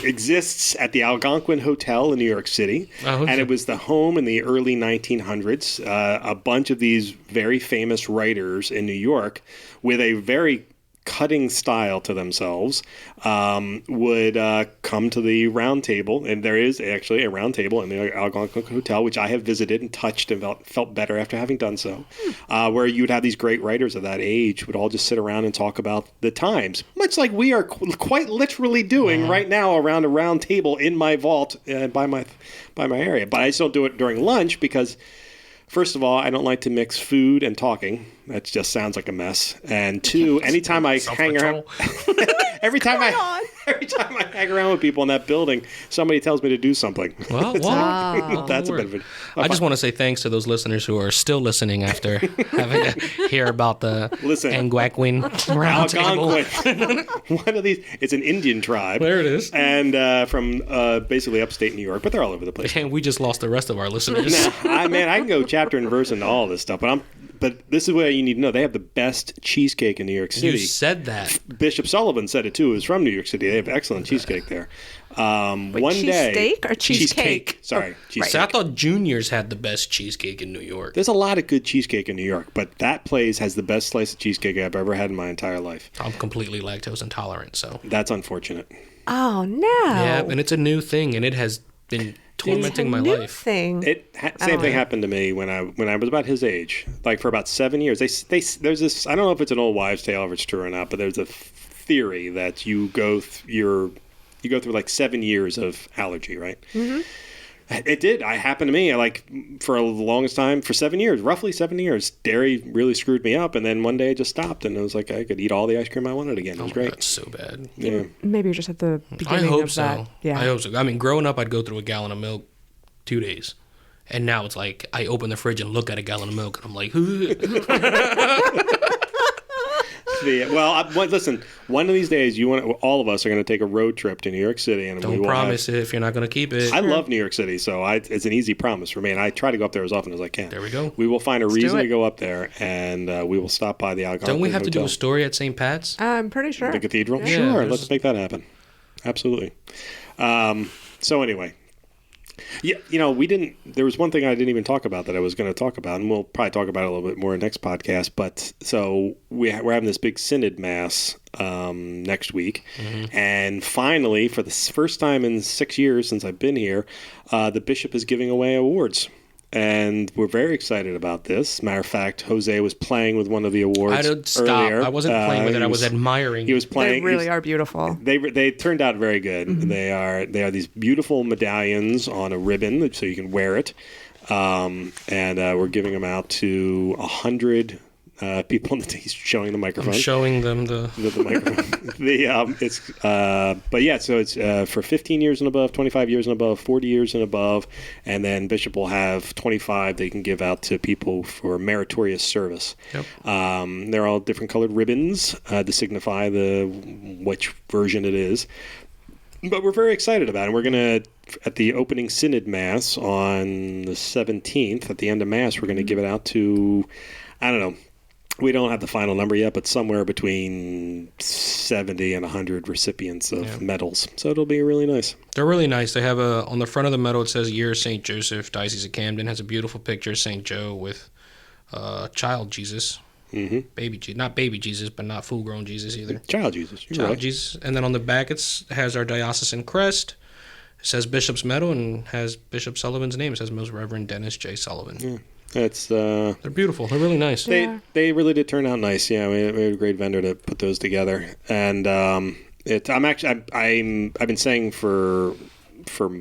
S3: Exists at the Algonquin Hotel in New York City, and it was the home in the early 1900s. A bunch of these very famous writers in New York, with a very cutting style to themselves, would come to the round table, and there is actually a round table in the Algonquin Hotel, which I have visited and touched and felt better after having done so, where you'd have these great writers of that age would all just sit around and talk about the times, much like we are quite literally doing right now around a round table in my vault by my area. But I just don't do it during lunch because, first of all, I don't like to mix food and talking. That just sounds like a mess. And 2, anytime I hang around, every time I hang around with people in that building, somebody tells me to do something.
S4: Well,
S3: that's a bit of it.
S4: I just want to say thanks to those listeners who are still listening after having to hear about the Algonquin round table.
S3: One of these, it's an Indian tribe.
S4: There it is.
S3: And from basically upstate New York, but they're all over the place.
S4: And we just lost the rest of our listeners.
S3: I can go chapter and verse into all this stuff, but this is what you need to know. They have the best cheesecake in New York City.
S4: You said that.
S3: Bishop Sullivan said it too. He was from New York City. They have excellent cheesecake there. One day,
S2: cheesesteak or cheesecake?
S3: Sorry, cheesecake.
S4: So I thought Junior's had the best cheesecake in New York.
S3: There's a lot of good cheesecake in New York, but that place has the best slice of cheesecake I've ever had in my entire life.
S4: I'm completely lactose intolerant, so
S3: that's unfortunate.
S2: Oh no!
S4: Yeah, and it's a new thing, and it has been tormenting my
S2: new
S4: life.
S2: Thing.
S3: Same thing happened to me when I was about his age. Like for about 7 years, there's this. I don't know if it's an old wives' tale, if it's true or not, but there's a theory that you go through like 7 years of allergy, right? Mm-hmm. It did. It happened to me. For the longest time, for 7 years, roughly 7 years, dairy really screwed me up. And then one day it just stopped, and it was like I could eat all the ice cream I wanted again. It was great.
S4: That's so bad.
S3: Yeah.
S2: Maybe you're just at the beginning
S4: I hope
S2: of
S4: so.
S2: that. Yeah.
S4: I hope so. I mean, growing up, I'd go through a gallon of milk 2 days. And now it's like I open the fridge and look at a gallon of milk, and I'm like,
S3: listen. One of these days, all of us are going to take a road trip to New York City, and
S4: don't promise it if you're not going to keep it.
S3: I love New York City, so it's an easy promise for me, and I try to go up there as often as I can.
S4: There we go.
S3: We will find a reason to go up there, and we will stop by the Algonquin
S4: Don't we have
S3: Hotel.
S4: to do a story at St. Pat's?
S2: I'm pretty sure.
S3: The cathedral?
S4: Yeah.
S3: Sure, let's make that happen. Absolutely. So anyway. Yeah, we didn't. There was one thing I didn't even talk about that I was going to talk about, and we'll probably talk about it a little bit more in next podcast. But so we're having this big Synod Mass next week, and finally, for the first time in 6 years since I've been here, the bishop is giving away awards. And we're very excited about this. Matter of fact, Jose was playing with one of the awards earlier.
S4: I wasn't playing with it. I was admiring.
S3: He was playing.
S2: They really are beautiful.
S3: They turned out very good. Mm-hmm. They are these beautiful medallions on a ribbon, so you can wear it. And we're giving them out to 100 people. He's showing the microphone.
S4: I'm showing them the
S3: microphone. But yeah, so it's for 15 years and above, 25 years and above, 40 years and above, and then Bishop will have 25 they can give out to people for meritorious service. Yep. They're all different colored ribbons to signify which version it is. But we're very excited about it. We're going to, at the opening Synod Mass on the 17th, at the end of Mass, we're going to give it out to, I don't know, we don't have the final number yet, but somewhere between 70 and 100 recipients of medals. So it'll be really nice.
S4: They're really nice. They have on the front of the medal, it says Year St. Joseph, Diocese of Camden. Has a beautiful picture of St. Joe with child Jesus. Mm-hmm. Not baby Jesus, but not full-grown Jesus either.
S3: Child Jesus.
S4: Child
S3: right.
S4: Jesus. And then on the back, it has our diocesan crest. It says Bishop's medal and has Bishop Sullivan's name. It says Most Reverend Dennis J. Sullivan.
S3: Yeah. They're
S4: beautiful. They're really nice.
S3: They really did turn out nice. Yeah, we had a great vendor to put those together. And I've been saying for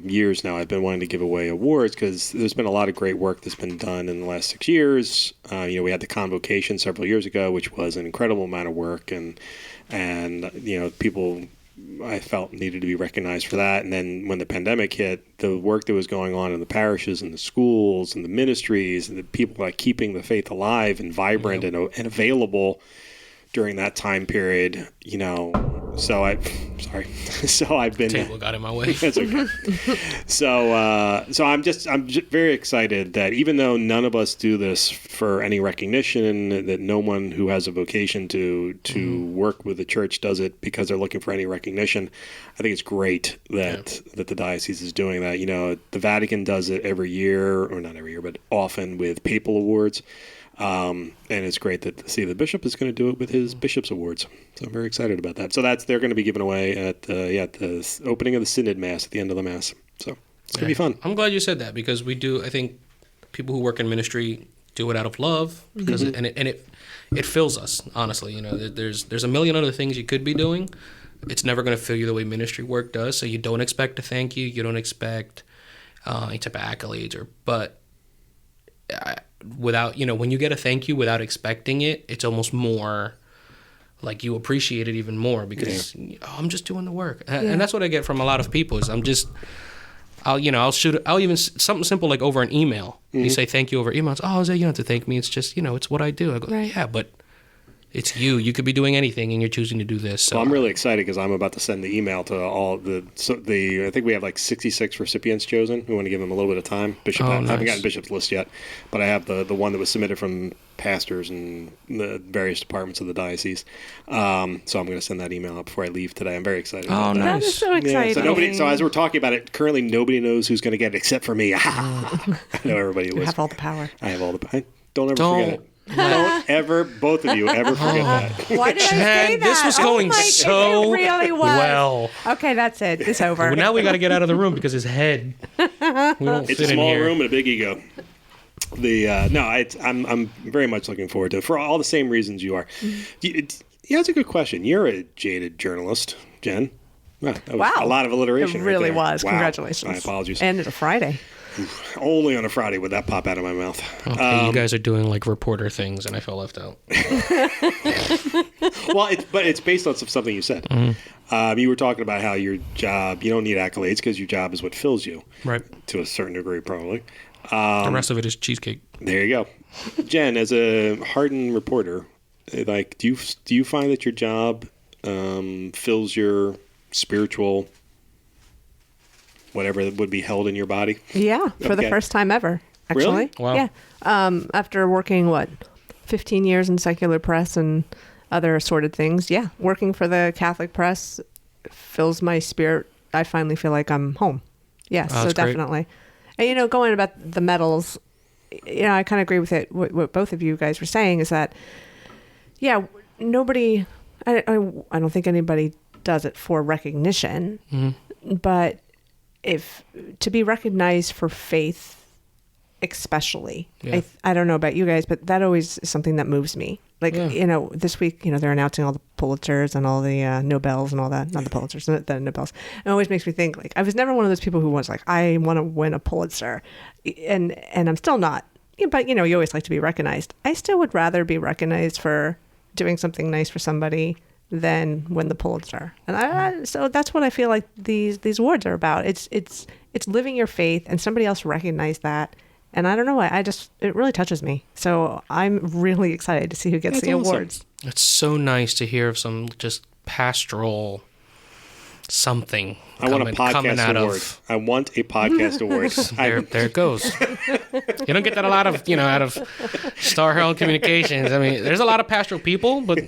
S3: years now, I've been wanting to give away awards because there's been a lot of great work that's been done in the last 6 years. We had the convocation several years ago, which was an incredible amount of work, and people I felt needed to be recognized for that. And then when the pandemic hit, the work that was going on in the parishes and the schools and the ministries and the people keeping the faith alive and vibrant and available during that time period, so I've been.
S4: Table got in my way.
S3: That's okay. So I'm just very excited that even though none of us do this for any recognition, that no one who has a vocation to work with the church does it because they're looking for any recognition. I think it's great that the diocese is doing that. The Vatican does it every year, or not every year, but often with papal awards. And it's great to see the bishop is going to do it with his bishop's awards. So I'm very excited about that. So they're going to be given away at the opening of the Synod Mass at the end of the Mass. So it's going to be fun.
S4: I'm glad you said that because we do. I think people who work in ministry do it out of love because it fills us. Honestly, there's a million other things you could be doing. It's never going to fill you the way ministry work does. So you don't expect a thank you. You don't expect any type of accolades without, when you get a thank you without expecting it, it's almost more like you appreciate it even more because I'm just doing the work. And that's what I get from a lot of people is I'll even something simple like over an email. You say thank you over email. It's, Jose, you don't have to thank me. It's just, it's what I do. I go, yeah, but it's you. You could be doing anything, and you're choosing to do this. So.
S3: Well, I'm really excited because I'm about to send the email to all I think we have 66 recipients chosen. We want to give them a little bit of time. I haven't gotten Bishop's list yet, but I have the one that was submitted from pastors and the various departments of the diocese. So I'm going to send that email out before I leave today. I'm very excited.
S4: Oh, nice!
S2: That is so exciting.
S3: Yeah, so as we're talking about it, currently nobody knows who's going to get it except for me. I know everybody.
S2: You have all the power.
S3: I have all the power. Don't ever forget it. Don't ever, both of you, ever forget that.
S2: Why did I say that?
S4: This was going so
S2: it really was.
S4: well.
S2: Okay, that's it. It's over.
S4: Well, now we got to get out of the room because his head. We don't
S3: It's
S4: fit
S3: a small
S4: in here.
S3: room and a big ego. I'm very much looking forward to it for all the same reasons you are. Yeah, that's a good question. You're a jaded journalist, Jen. That was a lot of alliteration.
S2: It really
S3: right there.
S2: was.
S3: Wow.
S2: Congratulations.
S3: My apologies.
S2: And it's a Friday.
S3: Only on a Friday would that pop out of my mouth.
S4: Okay, you guys are doing like reporter things, and I felt left out.
S3: Well, it's based on something you said.
S4: Mm-hmm.
S3: You were talking about how your job, you don't need accolades because your job is what fills you.
S4: Right.
S3: To a certain degree, probably.
S4: The rest of it is cheesecake.
S3: There you go. Jen, as a hardened reporter, like, do you find that your job fills your spiritual whatever would be held in your body?
S2: Yeah, for the first time ever, actually.
S3: Really?
S4: Wow.
S2: Yeah. After working, 15 years in secular press and other assorted things. Yeah, working for the Catholic press fills my spirit. I finally feel like I'm home. Yes, so definitely. Great. And, going about the medals, I kind of agree with it. What both of you guys were saying is that, nobody, I don't think anybody does it for recognition, but if to be recognized for faith, especially, I don't know about you guys, but that always is something that moves me. Like, this week, they're announcing all the Pulitzers and all the Nobels and all that. Not the Pulitzers, the Nobels. It always makes me think, like, I was never one of those people who was like, I want to win a Pulitzer. And I'm still not. But, you always like to be recognized. I still would rather be recognized for doing something nice for somebody than win the Pulitzer. And so that's what I feel like these awards are about. It's living your faith, and somebody else recognized that. And I don't know why, it really touches me. So I'm really excited to see who gets the awards.
S4: It's so nice to hear of some just pastoral something.
S3: I want a podcast award. I want a podcast award.
S4: There it goes. You don't get that a lot of, out of Star Herald Communications. I mean, there's a lot of pastoral people, but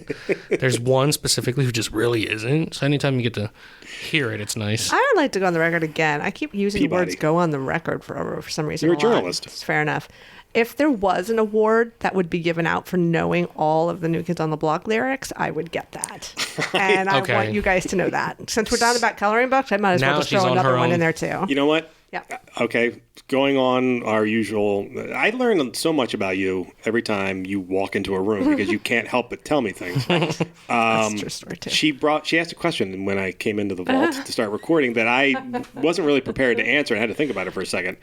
S4: there's one specifically who just really isn't. So anytime you get to hear it, it's nice.
S2: I would like to go on the record again. I keep using the words "go on the record" for some reason.
S3: You're a journalist.
S2: It's fair enough. If there was an award that would be given out for knowing all of the New Kids on the Block lyrics, I would get that. And I want you guys to know that. Since we're done about coloring books, I might as well just throw another one in there too.
S3: You know what?
S2: Yeah.
S3: Okay. Going on our usual, I learn so much about you every time you walk into a room because you can't help but tell me things.
S2: That's a true story too.
S3: She asked a question when I came into the vault to start recording that I wasn't really prepared to answer. I had to think about it for a second.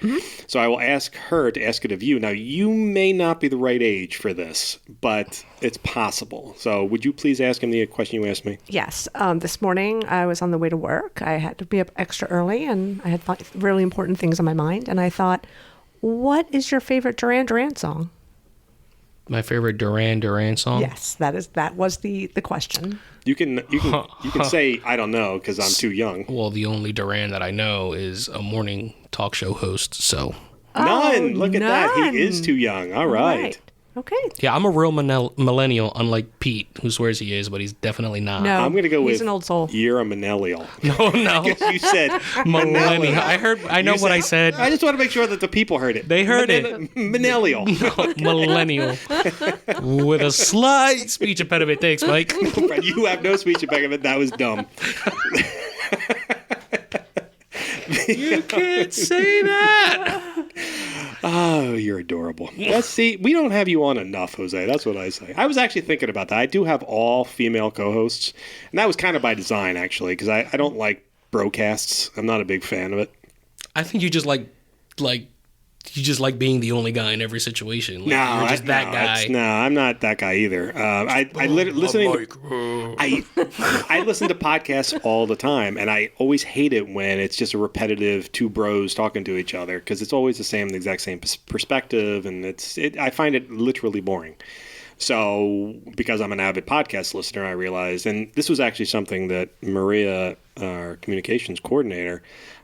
S3: So I will ask her to ask it of you. Now, you may not be the right age for this, but it's possible. So would you please ask him the question you asked me?
S2: Yes. This morning I was on the way to work. I had to be up extra early and I had really important things on my mind. And I thought, what is your favorite Duran Duran song?
S4: My favorite Duran Duran song?
S2: Yes, that was the question.
S3: You can say I don't know because I'm too young.
S4: Well, the only Duran that I know is a morning talk show host. So
S3: none. Look at that. He is too young. All right.
S2: Okay.
S4: Yeah, I'm a real millennial, unlike Pete, who swears he is, but he's definitely not.
S2: No,
S3: I'm going to go with
S2: he's an old soul.
S3: You're a millennial.
S4: No.
S3: Because you said
S4: millennial. I know what I said.
S3: I just want to make sure that the people heard it.
S4: They heard it.
S3: Millennial.
S4: Millennial. With a slight speech impediment. Thanks, Mike.
S3: You have no speech impediment. That was dumb.
S4: You can't say that.
S3: Oh, you're adorable. See, we don't have you on enough, Jose. That's what I say. I was actually thinking about that. I do have all female co-hosts, and that was kind of by design, actually, because I don't like broadcasts. I'm not a big fan of it.
S4: I think you just like being the only guy in every situation. Like, you're just that guy.
S3: No, I'm not that guy either. I listen to podcasts all the time, and I always hate it when it's just a repetitive two bros talking to each other because it's always the exact same perspective, and I find it literally boring. So, because I'm an avid podcast listener, I realized, and this was actually something that Maria, our communications coordinator,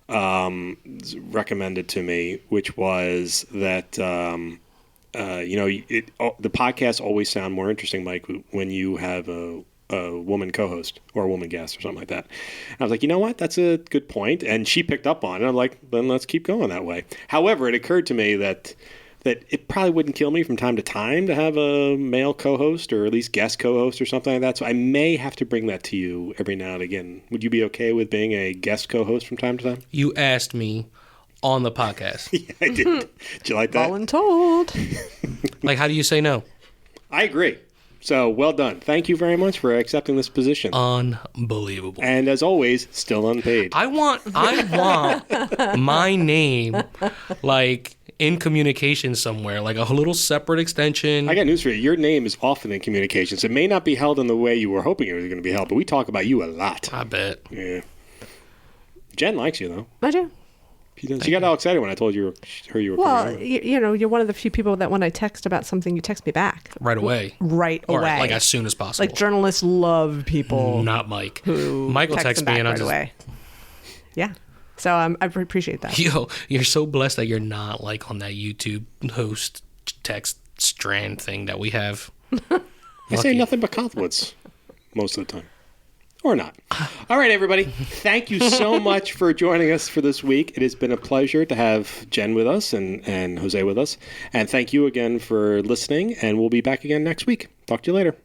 S3: recommended to me, which was that the podcasts always sound more interesting, Mike, when you have a woman co-host or a woman guest or something like that. And I was like, you know what? That's a good point. And she picked up on it. I'm like, then let's keep going that way. However, it occurred to me that that it probably wouldn't kill me from time to time to have a male co-host or at least guest co-host or something like that. So I may have to bring that to you every now and again. Would you be okay with being a guest co-host from time to time?
S4: You asked me on the podcast.
S3: Yeah, I did. Did you like that?
S2: Voluntold.
S4: Like, how do you say no?
S3: I agree. So well done. Thank you very much for accepting this position.
S4: Unbelievable.
S3: And as always, still unpaid.
S4: I want my name, like, in communication somewhere, like a little separate extension.
S3: I got news for you. Your name is often in communications. It may not be held in the way you were hoping it was going to be held, but we talk about you a lot.
S4: I bet.
S3: Yeah. Jen likes you, though.
S2: I do.
S3: She got all excited when I told you were
S2: Well,
S3: coming over.
S2: you know, you're one of the few people that when I text about something, you text me back.
S4: Right away.
S2: Right
S4: Or,
S2: away.
S4: like, as soon as possible.
S2: Like, journalists love people
S4: Not Mike.
S2: who
S4: Mike will text
S2: them
S4: me
S2: back
S4: and I'll
S2: right
S4: just...
S2: away. Yeah. So I appreciate that.
S4: Yo, you're so blessed that you're not, like, on that YouTube host text strand thing that we have.
S3: I say nothing but compliments most of the time. Or not. All right, everybody. Thank you so much for joining us for this week. It has been a pleasure to have Jen with us and Jose with us. And thank you again for listening. And we'll be back again next week. Talk to you later.